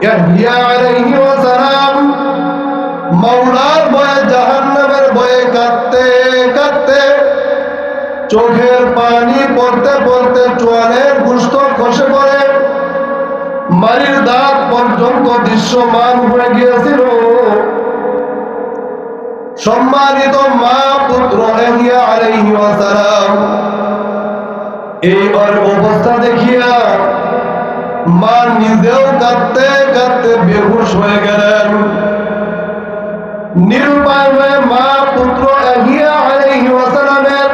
ইয়াহইয়া আলাইহি ওয়াসালাম মাওলার ভয়ে জাহান্নামের ভয়ে কাঁদতে কাঁদতে চোখের পানি পড়তে পড়তে চোয়ালের গোশত খসে পড়ে মারির দাঁত পর্যন্ত দৃশ্যমান হয়ে গিয়েছিল। সম্মানিত মা পুত্র ইয়াহইয়া আলাইহি ওয়াসালাম এই অবস্থা দেখিয়া মা নিজেও কাঁদতে কাঁদতে বেহুশ হয়ে গেলেন। নিরুপায় হয়ে মা পুত্র ইয়াহইয়া আলাইহি ওয়াসালামের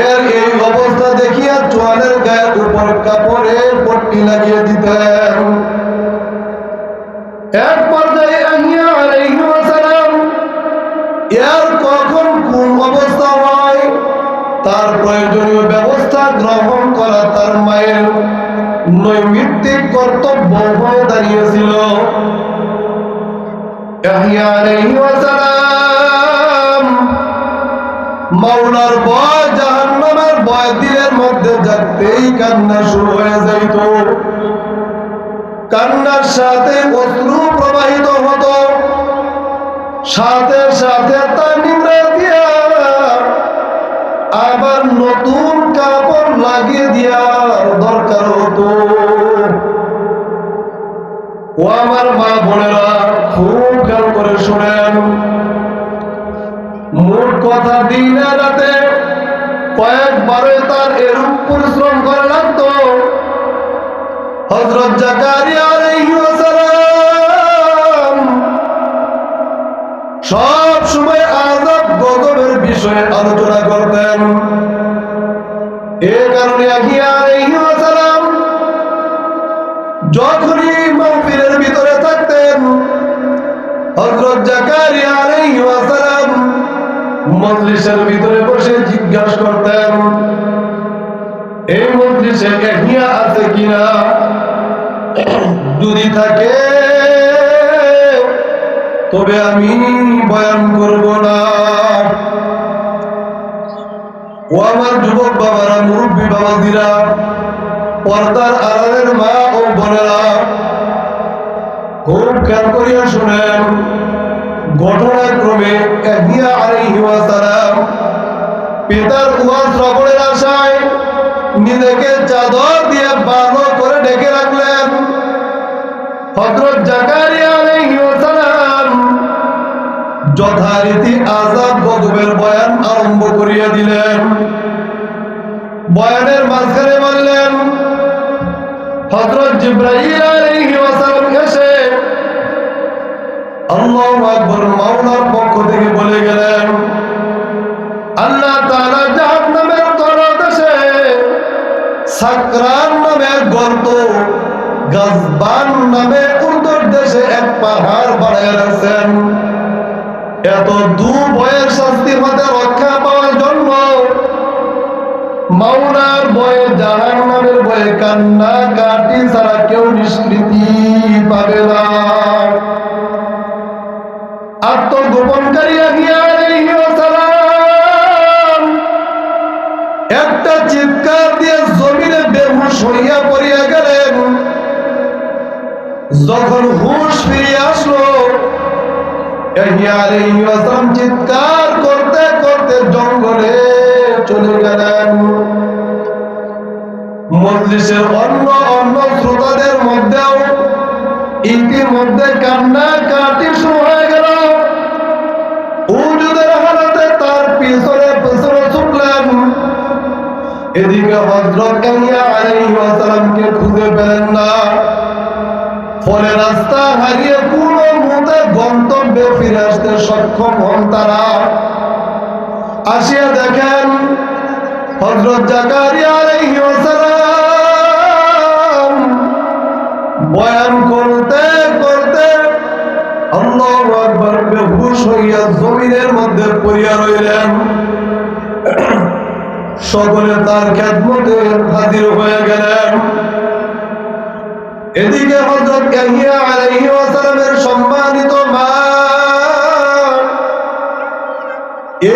এই অবস্থা দেখিয়া চোয়ালের গায়ের উপর কাপড়ের পট্টি লাগিয়ে দিতেন। এক পর্যায়ে ইয়াহইয়া আলাইহি ওয়াসালাম এর কখন কোন অবস্থা হয় তার প্রয়োজনীয় ব্যবস্থা গ্রহণ করা তার মায়ের নৈমিত্তিক কর্তব্য হয়ে দাঁড়িয়েছিল। ইয়াহইয়া আলাইহি ওয়াসালাম মাওলার ভয় জাহান্নামের ভয় দিলের মধ্যে জাগতেই কান্না শুরু হয়ে যাইত। কান্নার সাথে অশ্রু প্রবাহিত হতো, সাথে সাথে তা নিংড়ে দিয়া আবার নতুন কাপড় লাগিয়ে দেওয়ার দরকার হতো। ও আমার মা বোনেরা, খুব খেয়াল করে শুনেন, মোট কথা দিনে রাতে কয়েকবারে তার এরূপ পরিশ্রম করা লাগতো। হযরত জাকারিয়া আলাইহিস সালাম সব সময় আযাব গজবের বিষয়ে আলোচনা করতেন। এই কারণে ইয়াহইয়া আলাইহিস সালাম যখনই মাহফিলের ভিতরে থাকতেন হযরত জাকারিয়া আলাইহিস সালাম মজলিসের ভিতরে বসে জিজ্ঞাসা করতেন, এই মজলিসে ইয়াহইয়া আছে কিনা? যদি থাকে তবে আমি বয়ান করব না। ও আমার যুবক বাবারা, মুরব্বী বাবাজিরা, পর্দার আড়ালের মা ও বোনেরা, খুব খেয়াল করিয়া শুনেন, ঘটনাক্রমে ইয়াহইয়া আলাইহিস সালাম পিতার ওয়াজ শ্রবণের আশায় নিজেকে চাদর দিয়ে বাঁধো করে ঢেকে রাখলেন। হযরত জাকারিয়া আলাইহিস সালাম যথারীতি আযাব গজবের বয়ান আরম্ভ করিয়া দিলেন। বয়ানের মাঝখানে বললেন, হযরত জিবরাইল আলাইহিস সালাম এসে আল্লাহু আকবার মাওলার পক্ষ থেকে বলে গেলেন, আল্লাহ তাআলা জাহান্নামের তলদেশে সাকরান নামের গর্ত, গাজবান নামে উত্তর দেশে এক পাহাড় বানায় রাখছেন। এত দুর্ভয়ের শাস্তি হতে রক্ষা পাওয়ার জন্য মাওলার ভয়ে জাহান্নামের ভয়ে কান্না কাটি ছাড়া কেউ নিষ্কৃতি পাবে না। আত্মগোপনকারী ইয়াহইয়া আলাইহিস সালাম একটা চিৎকার দিয়ে জমিনে বেহুশ হইয়া পড়িয়া গেলেন। যখন হুঁশ ফিরে আসলো, ইয়াহইয়া আলাইহিস সালাম চিৎকার করতে করতে জঙ্গলে চলে গেলেন। মজলিসের অন্য অন্য শ্রোতাদের মধ্যেও ইতিমধ্যে কান্না কাটি শুরু হয়ে গেল। উজুদের হালতে তার পিছনে পিছনে ছুটলেন। এদিকে হযরত ইয়াহইয়া আলাইহিস সালামকে খুঁজে পেলেন না। ফলে রাস্তা হারিয়ে কোনো মতে গন্তব্যে ফিরে আসতে সক্ষম হন তারা। আসিয়া দেখেন হযরত জাকারিয়া আলাইহিস সালাম বয়ান করতে করতে আল্লাহু আকবার বেহুশ হইয়া জমিনের মধ্যে পড়িয়া রইলেন। সকলে তার খেদমতে হাজির হয়ে গেলেন। এদিকে হযরত ইয়াহইয়া আলাইহিস সালামের সম্মানিত মা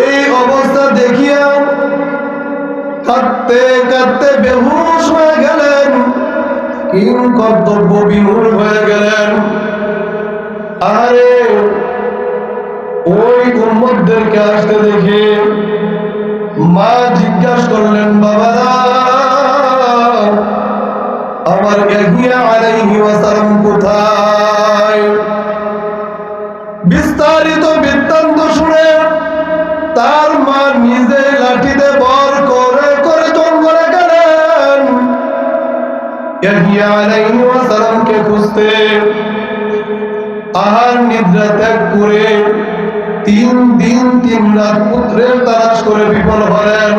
এই অবস্থা দেখিয়া কাঁদতে কাঁদতে বেহুশ হয়ে গেলেন। কিং কর্তব্য বিমূঢ় হয়ে গেলেন। আরে ওই উম্মতদেরকে আসতে দেখে মা জিজ্ঞাসা করলেন, বাবারা আমার ইয়াহিয়া আলাইহি ওয়াসাল্লাম কোথায়? বিস্তারিত বৃত্তান্ত শুনে তার মা নিজে লাঠিতে বর করে করে জঙ্গলে গেলেন ইয়াহিয়া আলাইহি ওয়াসাল্লামকে খুঁজতে। আহার নিদ্রা ত্যাগ করে 3 দিন 3 রাত পুত্রের তালাশ করে বিফল হলেন।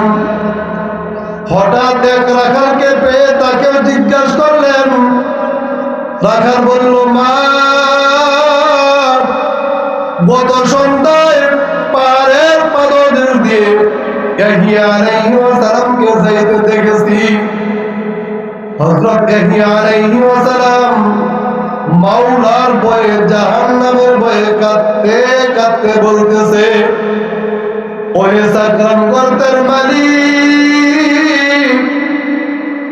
হঠাৎ এক রাখালকে পেয়ে তাকেও জিজ্ঞাসা করলেন। রাখাল বলল, মা গত সন্ধ্যায় পাহাড়ের পাদদেশ দিয়ে ইয়াহিয়া আলাইহিস সালামকে যাইতে দেখেছি। হযরত ইয়াহিয়া আলাইহিস সালাম মাওলার ভয়ে, জাহান্নামের ভয়ে কাঁদতে কাঁদতে বলতেছে, ওহে সাকরাম গর্তের মালিক,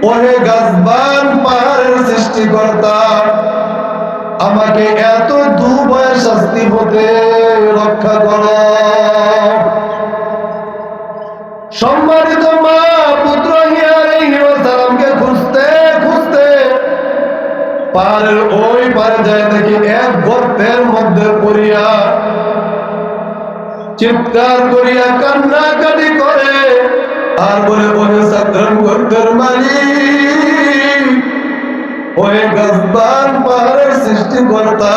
ওহে গাছবান পাহাড়ের সৃষ্টিকর্তা, আমাকে এত দুর্ভয় শাস্তি হতে রক্ষা করো। সম্মানিত মা পুত্র সালামকে খুঁজতে খুঁজতে পাহাড়ের ওই পারে যায় দেখি এক গর্তের মধ্যে পড়িয়া চিৎকার করিয়া কান্নাকাটি করে আর বলে, ওহে সাকরাম গর্তের মালিক, ওহে গাছবান পাহাড়ের সৃষ্টিকর্তা,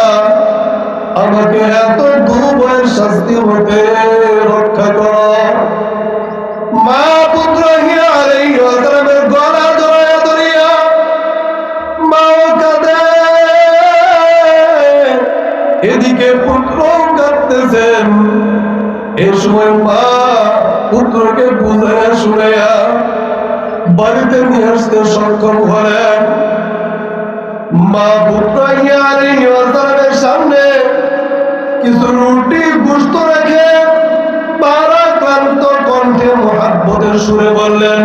আমাকে এত দুর্ভয়ের শাস্তি হতে রক্ষা করো। মা পুত্র আলাইহিসসালামের গলা জড়াইয়া ধরিয়া মাও কাঁদে, এদিকে পুত্র কাঁদতেছেন। এই সময় মা পুত্রকে বুঝাইয়া শুনাইয়া বাড়িতে নিয়ে আসতে সক্ষম হলেন। মা পুত্র আলাইহিসসালামের সামনে কিছু রুটি গোশত রেখে ক্লান্ত কণ্ঠে মুহাব্বতের সুরে বললেন,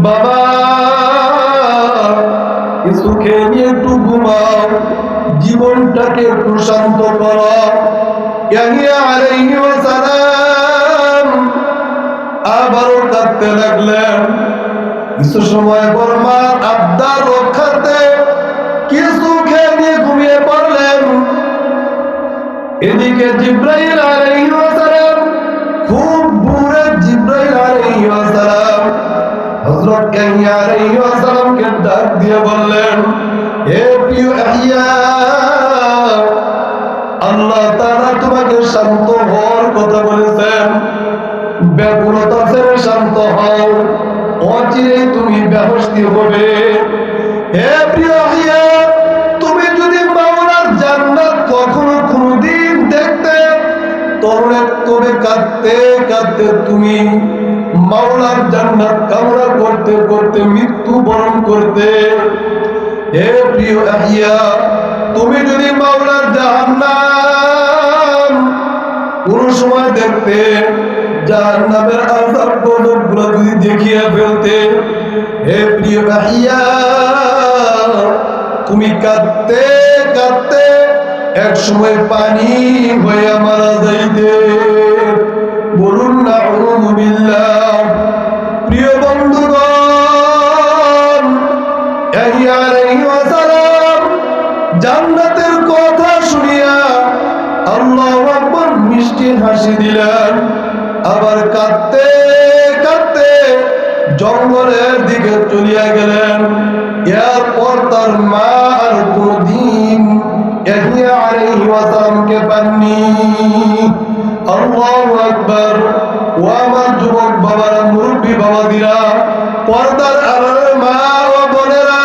বাবা কিছু খেয়ে নিয়ে একটু ঘুমাও, জীবনটাকে একটু শান্ত করো। ইয়াহিয়া আলাইহিস সালাম আবারও কাঁদতে লাগলেন। কিছু সময় পর মা আবদার রক্ষার্থে কিছু খেয়ে নিয়ে ঘুমিয়ে পড়লেন। এদিকে জিবরাইল আলাইহিস সালাম, খুব ভোরে জিবরাইল আলাইহিস সালাম হযরত ইয়াহিয়া আলাইহিস সালামকে ডাক দিয়ে বললেন, হে প্রিয় ইয়াহিয়া, আল্লাহ তাআলা তোমাকে শান্ত হওয়ার কথা বলেছেন। ব্যাকুলতা ছেড়ে শান্ত হও, অচিরেই তুমি বেহেশতি হবে। হে প্রিয় ইয়াহিয়া, তুমি যদি মাওলার জান্নাত কখনো কোনদিন দেখতে, তবে কাঁদতে কাঁদতে তুমি মাওলার জান্নাত কামনা করতে করতে মৃত্যু বরণ করতে। হে প্রিয় ইয়াহিয়া, তুমি যদি মাওলার জাহান্নাম কোন সময় দেখতে, জাহান্নামের আযাব গজবগুলো যদি দেখিয়ে ফেলতে, হে প্রিয় ইয়াহিয়া, তুমি কাঁদতে কাঁদতে এক সময় পানি হয়ে মারা যাইতে। বলুন নাউযু বিল্লাহ। প্রিয় বন্ধুগণ, ইয়াহিয়া আলাইহিস সালাম জান্নাতের কথা শুনিয়া আল্লাহু আকবার মিষ্টি হাসি দিলেন। আবার কাঁদতে কাঁদতে জঙ্গলের দিকে চলিয়া গেলেন। এরপর তার মা আর কোনদিন ইয়াহিয়া আলাইহিস সালামকে পাননি। আল্লাহু আকবার। ও আমার যুবক বাবারা, মুরব্বী বাবাদিরা, পর্দার আড়ালের মা ও বোনেরা,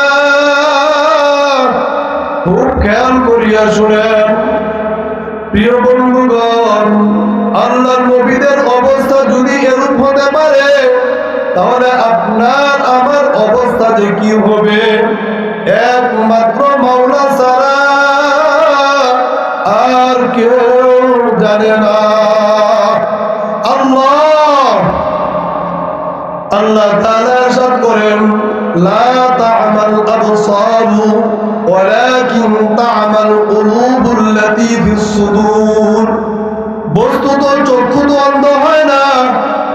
খুব খেয়াল করিয়া শুনেন। প্রিয় বন্ধুগণ, আল্লাহর নবীদের অবস্থা যদি এরূপ হতে পারে, তাহলে আপনার আমার অবস্থা যে কি হবে, একমাত্র মাওলা ছাড়া আর কেউ জানে না। আল্লাহ তাআলা ইরশাদ করেন, লা تعمى الأبصار ولكن تعمى القلوب التي في الصدور বস্তুত চক্ষু তো অন্ধ হয় না,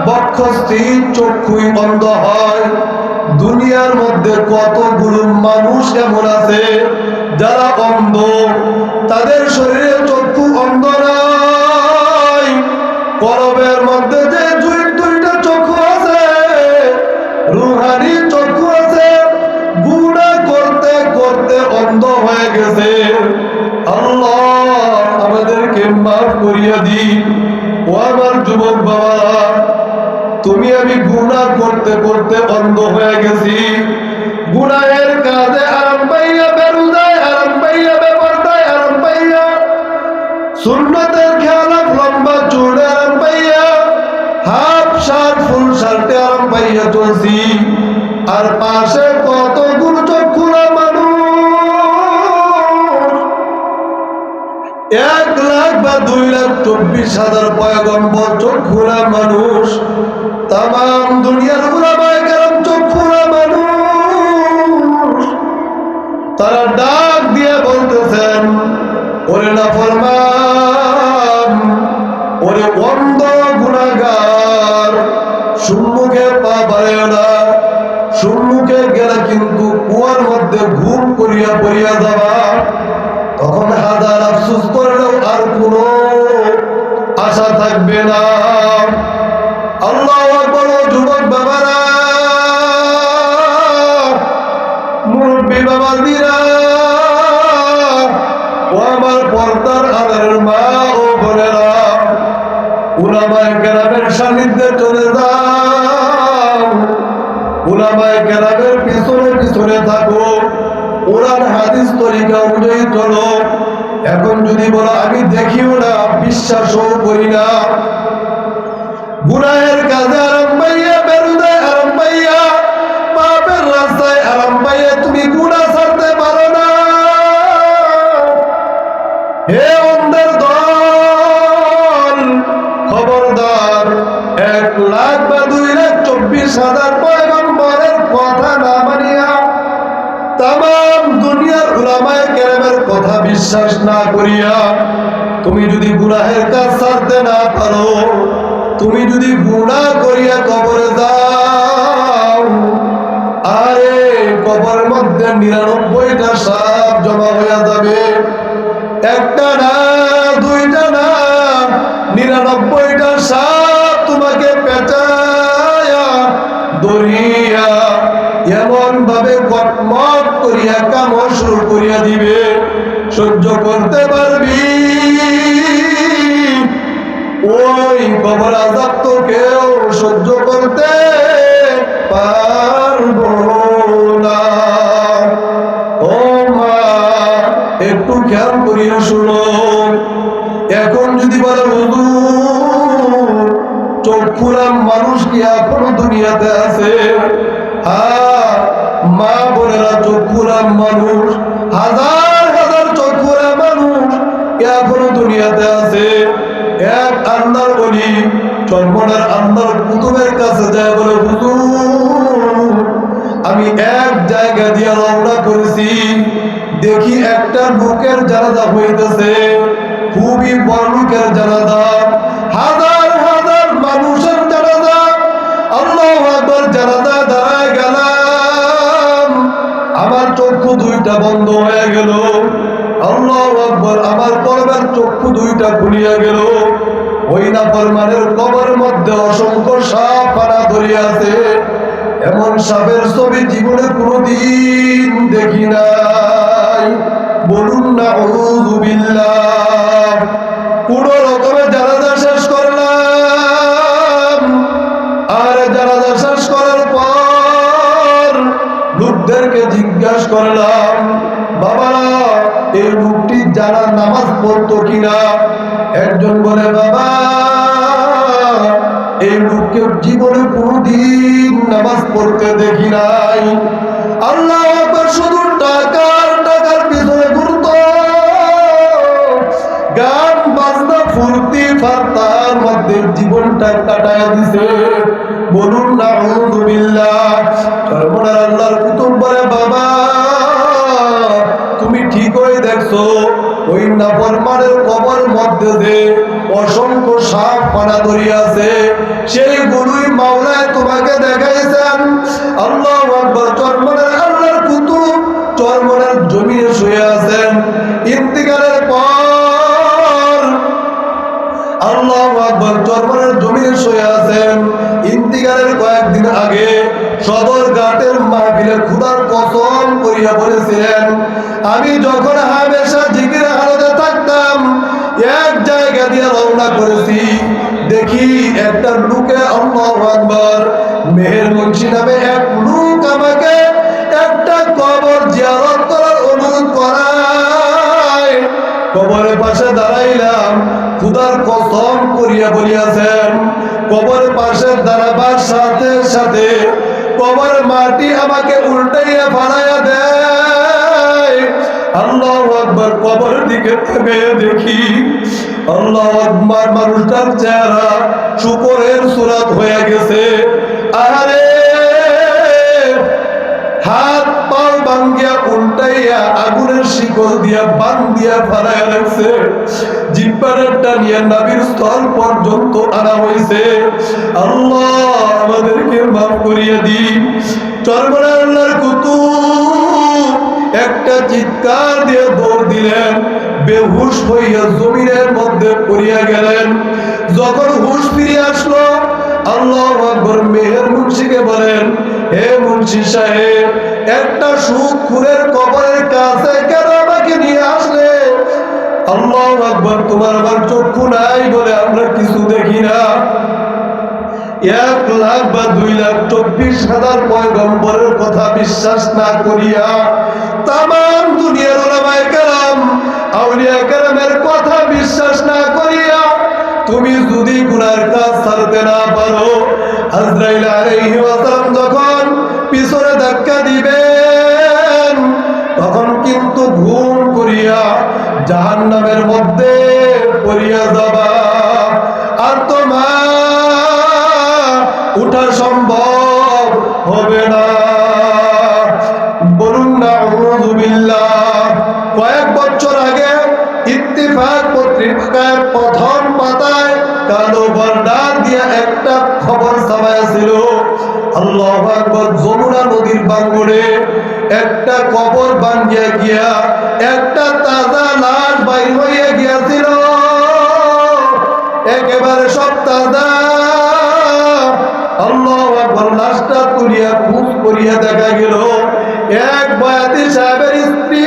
বক্ষস্থির চক্ষুই অন্ধ হয়। দুনিয়ার মধ্যে কতগুলো মানুষ এমন আছে যারা অন্ধ, তাদের শরীরে চক্ষু অন্ধ নাই, কলবের মধ্যে যে দুইটা চক্ষু আছে, রুহানি চক্ষু আছে, গুনাহ করতে করতে অন্ধ হয়ে গেছে। আল্লাহ আমাদেরকে মাফ করিয়া দিন। ও আমার যুবক বাবারা, তুমি আমি গুনাহ করতে করতে অন্ধ হয়ে গেছি। গুনাহের কাজে আরাম পাইয়া, বেরুদায় আরাম পাইয়া, বেপরদায় আরাম পাইয়া, সুন্নতের খেলাফ লম্বা চুলে আরাম পাইয়া, হাফ শার্ট ফুল শার্টে আরাম পাইয়া চলছি। আর পাশে কতগুলো চক্ষুরা মানুষ, 1,00,000 বা 2,24,000 পয়গম্বর চক্ষুরা মানুষ, তাম দুনিয়ার উলামায়ে কেরাম চক্ষুরা মানুষ। তারা ডাক দিয়ে বলতেছেন, ওরে নাফরমান, ওরে অন্ধ গুনাহগার, সম্মুখে পা বাড়ায় না, সম্মুখে গেলে কিন্তু কুয়ার মধ্যে ঘুম করিয়া পড়িয়া যাবা। তখন হাজার আফসোস করলেও আর কোনো আশা থাকবে না। আল্লাহু আকবার। যুবক বাবারা, মুরব্বী বাবাজিরা, ও আমার পর্দার আড়ালের মা ও বোনেরা, উলামায়ে কেরামের সান্নিধ্যে চলে যাও, উলামায়ে কেরামের পিছনে পিছনে থাকো, কোরআন হাদিস তরিকা অনুযায়ী চলো। এখন যদি বলো আমি দেখিও না, বিশ্বাসও করি না, গুনাহের কাজে আরাম পাইয়া, বেরুদায় আরাম পাইয়া, পাপের রাস্তায় আরাম পাইয়া তুমি গুনাহ ছাড়তে পারো না, হে অন্ধের দল, খবরদার। 1,00,000 বা 2,24,000 পয়গম্বরের কথা না মানিয়া, তাম দুনিয়ার উলামায়ে কেরামের কথা বিশ্বাস না করিয়া তুমি যদি গুনাহের কাজ ছাড়তে না পারো, তুমি যদি গুনাহ করিয়া কবরে যাও, আরে কবরের মধ্যে 99টা সাপ জমা হইয়া যাবে। একটা না, দুইটা না, 99টা সাপ তোমাকে পেঁচায়া ধরিয়া এমন ভাবে কটমট করিয়া কামড় শুরু করিয়া দিবে, সহ্য করতে পারবি? ওই কবর আযাব তো কেউ সহ্য করতে পারবো না। ও মা, একটু খেয়াল করিয়া শুনো। এখন যদি বলে হুজুর, চক্ষুরা মানুষ কি এখনো দুনিয়াতে আছে? হ্যাঁ মা বোনেরা, চক্ষুরা মানুষ, হাজার হাজার চক্ষুরা মানুষ এখনো দুনিয়াতে আছে। এক আল্লাহর ওলি চরমনার আল্লাহর কুতুবের কাছে যায়, বলে হুজুর, আমি এক জায়গা দিয়ে রওনা করেছি, দেখি একটা লোকের জানাজা হইতেছে, খুবই বড় লোকের জানাজা, হাজার হাজার মানুষের জানাজা। আল্লাহু আকবার। জানাজা দাঁড়ায় গেলাম, আমার চক্ষু দুইটা বন্ধ হয়ে গেল। আল্লাহু আকবার। আমার কলবের চক্ষু দুইটা খুলিয়া গেল। ওই নাফরমানের কবরের মধ্যে অসংখ্য সাপ পানা ধরিয়া আছে। এমন সাপের ছবি জীবনে কোনোদিন দেখি নাই। বলুন না আউযু বিল্লাহ। কোন রকমে জানাজা শেষ করলাম, আর জানাজা শেষ করার পর লোকদেরকে জিজ্ঞাসা করলাম, বাবারা এই লোকটি যারা নামাজ পড়তো কিনা? একজন বলে, বাবা এই লোককে জীবনে কোনদিন নামাজ পড়তে দেখি নাই। আল্লাহু আকবার। শুধু টাকার পিছনে ঘুরত, গান বাজনা ফুর্তি ফাত্তার মধ্যে জীবনটা কাটায় দিছে। বলুন নাউযু বিল্লাহ। তারপর আল্লাহর কুতুব বলে, বাবা করতেছে, অসংখ্য সাপ পানা ধরিয়া আছে, সেইগুলোই মাওলায় তোমাকে দেখাইছেন। আল্লাহু আকবার। চরমনের আল্লাহর কুতুব চরমনের জমিনে শুয়ে আছেন। ইন্তিকালের পর আল্লাহু আকবার, চরমনের জমিনে শুয়ে আছেন। ইন্তিকালের কয়েকদিন আগে সদরঘাটের মাহফিলে খোদার কসম করিয়া বলেছিলেন, আমি যখন হামেশা জিকিরের হালতে থাকতাম, এক জায়গা দিয়ে রওনা করেছি, দেখি একটা লোকে, আল্লাহু আকবার, মেহের মুন্সি নামে এক লোক আমাকে একটা কবর জিয়ারত করার অনুরোধ করায়। কবরের পাশে দাঁড়াইলাম, খোদার কসম করিয়া বলিয়াছেন, কবরের পাশে দাঁড়াবার সাথে সাথে কবরের মাটি আমাকে উল্টাইয়া ফালাইয়া দেয়। আল্লাহু আকবার। কবরের দিকে তাকাইয়া দেখি, আল্লাহু আকবার, মানুষটার চেহারা শুকরের সুরাত হয়ে গেছে। আরে হাত পাও ভাঙ্গিয়া উল্টাইয়া আগুনের শিকল দিয়া বান্ধিয়া ফালাইয়া রাখছে। জিহ্বার টানিয়া নাভির স্থল পর্যন্ত আনা হয়েছে। আল্লাহ আমাদেরকে মাফ করিয়া দিন। চরমনে আল্লাহর কুতুব একটা চিৎকার দিয়ে দৌড় দিলেন, বেহুশ হইয়া জমিনের মধ্যে পড়িয়া গেলেন। যখন হুশ ফিরে আসলো, আল্লাহু আকবার, মেহের মুন্সিকে বলেন, হে মুন্সি সাহেব, একটা সুদখোরের কবরের কাছে কেন আমাকে নিয়ে আসলে? আল্লাহু আকবার। তোমার আমার চক্ষু নাই বলে আমরা কিছু দেখি না। 1 লাখ বা 2 লাখ 24,000 পয়গম্বরের কথা বিশ্বাস না করিয়া তামাম দুনিয়ার উলামায়ে কেরাম, আউলিয়া কেরামের কথা বিশ্বাস না করিয়া তুমি যদি গুনার কাজ ছাড়তে না পারো, আজরাইল আলাইহিস সালাম যখন পিছনে ধাক্কা দিবেন, তখন কিন্তু ঘুম করিয়া জাহান্নামের মধ্যে পড়িয়া যাবা, আর তোমার উঠা সম্ভব হবে না। বলুন না আউযু বিল্লাহ। কয়েক বছর আগে ইত্তেফাক পত্রিকার প্রথম পাতায় কালো বর্ডার দিয়া একটা খবর ছাপায়া ছিল, আল্লাহু আকবার, যমুনা নদীর বাঙ্গনে একটা কবর ভাঙ্গিয়া গিয়া একটা তাজা লাশ বাইর হইয়া গিয়াছিল, একেবারে সব তাজা। আল্লাহু আকবার। লাশটা তুলিয়া খুব করিয়া দেখা গেল এক বয়াতি সাহেবের স্ত্রী,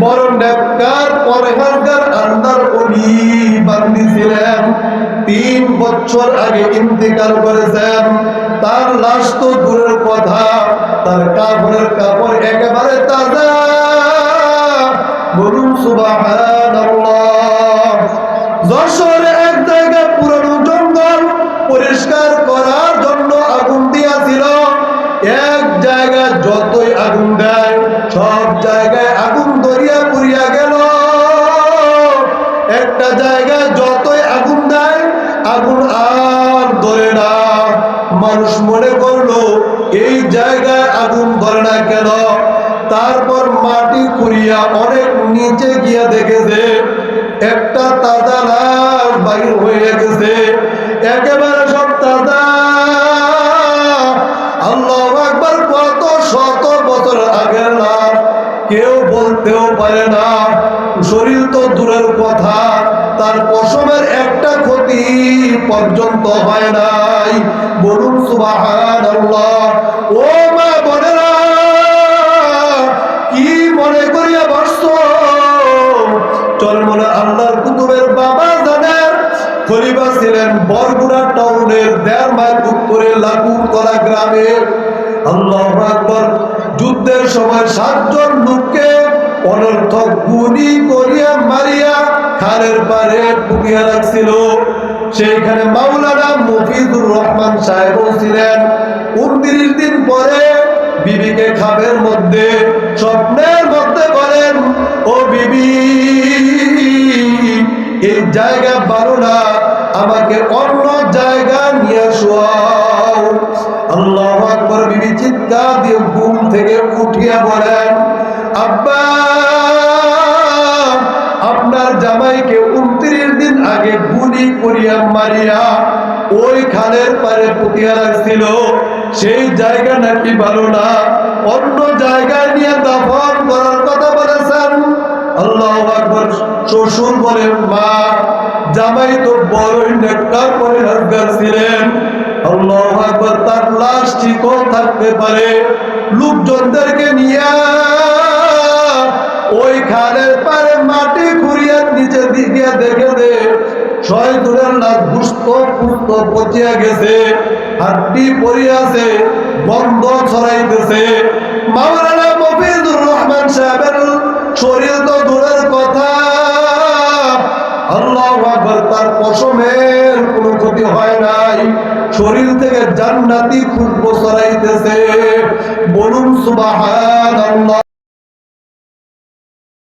বড় নেককার পরহেজগার আল্লাহর ওলি বান্দি ছিলেন। 3 বছর আগে ইন্তেকাল করেছেন। তার লাশ তো দূরের কথা, তার কাপড়ের কাপড় একেবারে তাজা। বলুন সুবহানাল্লাহ। যশোরে এক জায়গায় পুরনো জঙ্গল পরিষ্কার করার জন্য আগুন দিয়াছিল। এক জায়গায় যতই আগুন দেয়, সব জায়গায় আগুন ধরিয়া পুড়িয়া গেল। একটা জায়গায় যতই আগুন দেয়, আগুন আর ধরে না। মানুষ মনে করলো এই জায়গায় আগুন ধরে না কেন? তারপর মাটি খুঁড়িয়া অনেক নিচে গিয়া দেখেছে একটা তাজা লাশ বাইর হয়ে গেছে, একেবারে সব তাজা। আল্লাহু আকবার। কত শত বছর আগের লাশ, কেউ বলতেও পারে না। শরীর তো দূরের কথা, তার পশমের একটা ক্ষতি পর্যন্ত হয় নাই। বলুন সুবহানাল্লাহ। ও মা বোনেরা, কি মনে করিয়া বসছো? চরমনে আল্লাহর কুতুবের বাবা জানেন খলিফা ছিলেন বরগুনা টাউনের 1.5 মাইল উত্তরে লাকুরতলা গ্রামে। আল্লাহু আকবার। যুদ্ধের সময় 7 জন লোককে অনর্থক গুলি করিয়া মারিয়া খালের পারে পুঁতিয়া রাখছিল। সেইখানে মাওলানা মফিজুর রহমান সাহেবও ছিলেন। 29 দিন পরে বিবিকে খাবের মধ্যে স্বপ্নের মধ্যে বলেন, ও বিবি, এই জায়গা ভালো না, আমাকে অন্য জায়গা নিয়ে শোয়াও। আল্লাহু আকবার। বিবি চিৎকার দিয়ে ঘুম থেকে উঠিয়া বলেন, আব্বা, আপনার জামাইকে 29 দিন আগে করিয়া মারিয়া ওই খালের পারে পুঁতিয়া রাখছিল। সেই জায়গা নাকি ভালো না, অন্য জায়গায় নিয়ে দাফন করার কথা বলেছেন। আল্লাহু আকবার। শ্বশুর বলেন, মা জামাই তো বড়ই নেককার পরহেজগার ছিলেন। আল্লাহু আকবার। তার লাশ ঠিকও থাকতে পারে। লোকজনদেরকে নিয়ে ওই খালের পারে মাটি খুঁড়িয়া নিচে দিকে দেখে দে শয়তানের লাশ পুষ্ট পুষ্ট পচিয়া গেছে, হাড্ডি পড়িয়াছে, গন্ধ ছড়াইতেছে। মাওলানা মফিজুর রহমান সাহেবের শরীর তো দূরের কথা, আল্লাহু আকবার, তার পশমের কোনো ক্ষতি হয় নাই, শরীর থেকে জান্নাতি খুশবু ছড়াইতেছে। বলুন সুবহানাল্লাহ।